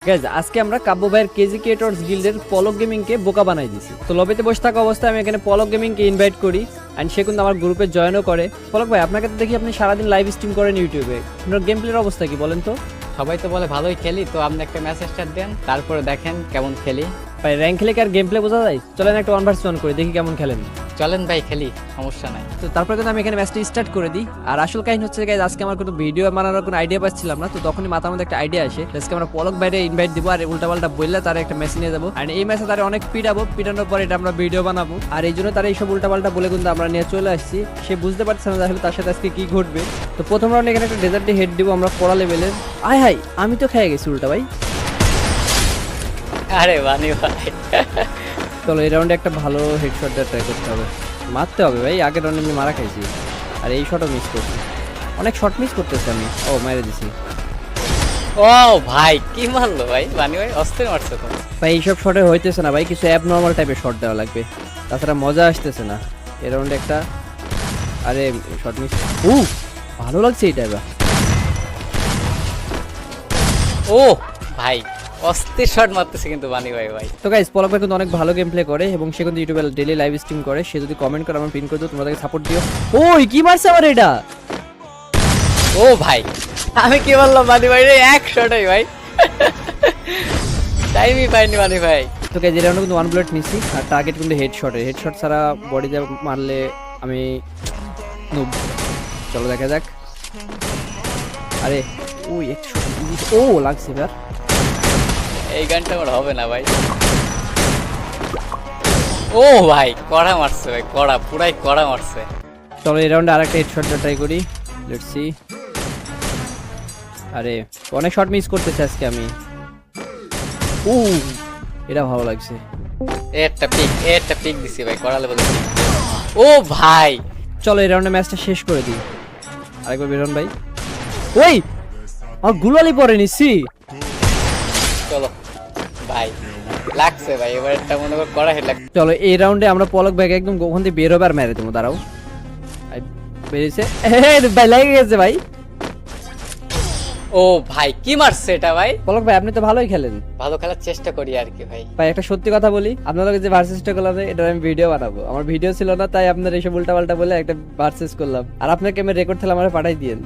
Guys আজকে আমরা কাব্য ভাইয়ের কেজি ক্রিয়েটরস গিল্ডের পলক গেমিং কে বোকা বানাই দিছি। তো লবিতে বসে থাকা অবস্থায় আমি এখানে পলক গেমিং কে ইনভাইট করি এন্ড সে কিন্তু আমার গ্রুপে জয়েনও করে। পলক ভাই, আপনাকে তো দেখি আপনি সারাদিন লাইভ স্ট্রিম করেন ইউটিউবে, আপনার গেম প্লের অবস্থা কি বলেন তো? সবাই তো বলে ভালোই খেলি, তো আপনি একটা ম্যাচ স্টার্ট দেন, তারপরে দেখেন কেমন খেলি। ভাই র্যাঙ্ক খেলে কি আর গেম প্লে বোঝা যায়? চলেন একটা 1v1 করি, দেখি কেমন খেলেন। চলেন ভাই খেলি, সমস্যা নাই। তো তারপরে কিন্তু আমি এখানে ম্যাচটা স্টার্ট করে দিই। আর আসল কাহিনী হচ্ছে গাইজ, আজকে আমার কোনো ভিডিও বানানোর কোনো আইডিয়া পাচ্ছিলাম না, তো তখনই মাথার মধ্যে একটা আইডিয়া আসে। আজকে আমরা পলক বাইরে ইনভাইট দিব আর উল্টাপাল্টা বললে তার একটা ম্যাচ নিয়ে যাবো, আর এই ম্যাচে তারা অনেক পিটানোর পর এটা আমরা ভিডিও বানাবো। আর এই জন্য তারা এইসব উল্টাপাল্টা বলে কিন্তু আমরা নিয়ে চলে আসছি। সে বুঝতে পারছে না আসলে তার সাথে আজকে কি ঘটবে। তো প্রথম রাউন্ডে এখানে একটা ডেজার্টে হেড দিব আমরা পড়া লেভেলের। আয় হাই, আমি তো খেয়ে গেছি উল্টা ভাই। আরে বানি ভাই, চলো এই রাউন্ডে একটা ভালো হেডশট দিয়ে ট্রাই করতে হবে, মারতে হবে ভাই। আগের রাউন্ডে আমি মারা খাইছি আর এই শটও মিস করছি, অনেক শট মিস করতেছি আমি। ও মেরে দিছি ও ভাই কি মারলো ভাই, বানি ভাই অস্থির মারছে তো ভাই। এইসব শটে হইতেছে না ভাই, কিছু অ্যাবনর্মাল টাইপের শট দেওয়া লাগবে, তাছাড়া মজা আসতেছে না। এই রাউন্ডে একটা আরে শট মিস। ভালো লাগছে এইটা এবার। ও ভাই অস্থির শট মারতেছে কিন্তু বানি ভাই। ভাই তো গাইস, পলক ভাই কিন্তু অনেক ভালো গেম প্লে করে এবং সে কিন্তু ইউটিউবে ডেইলি লাইভ স্ট্রিম করে। সে যদি কমেন্ট করে আমার পিন করে দিও, তোমরা তাকে সাপোর্ট দিও। ওই কি মারছে আমার এটা! ও ভাই আমি কি বললাম বানি ভাই রে, এক শটই ভাই, টাইমই পাইনি বানি ভাই। তো গাইস, এই রাউন্ডে কিন্তু 1 বুলেট নিছি আর টার্গেট কিন্তু হেডশট ছাড়া বডিতে মারলে আমি নুব। চলো দেখা যাক। আরে ওই এক শট, ও লাগছে এবার। এই গানটা আমার হবে না ভাই। ও ভাই কড়া মারছে ভাই, কড়া পুরাই কড়া মারছে। চলো এই রাউন্ডে আরেকটা হেডশট ট্রাই করি, লেটস সি। আরে অনেক শট মিস করতেছি আজকে আমি। এটা ভালো লাগছে। একটা পিক দিছি ভাই, কড়া লেভেল। ও ভাই চলো এই রাউন্ডে ম্যাচটা শেষ করে দিই। আরেকবার বেরোন ভাই। ওই আমার গুলালি পরে নিছি। চলো ভাই, লাগছে ভাই, এবার একটা মনে কর কড়া হেড লাগছে। চলো এই রাউন্ডে আমরা পলক ব্যাগ একদম ওখান থেকে বের হবে আর মেরে দেবো। দাঁড়াও, বেরিয়েছে ভাই, লেগে গেছে ভাই। ও ভাই কি মারছে এটা ভাই। পলক ভাই আপনি তো ভালোই খেলেন। ভালো খেলার চেষ্টা করি আর কি ভাই। ভাই একটা সত্যি কথা বলি, আপনাদের যে ভার্সেসটা করলাম এটা আমি ভিডিও বানাবো, আমার ভিডিও ছিল না, তাই আপনার এইসব উল্টা পাল্টা বলে একটা ভার্সেস করলাম। আর আপনাকে আমি রেকর্ড থেকে আমার পাঠাই দিয়েন।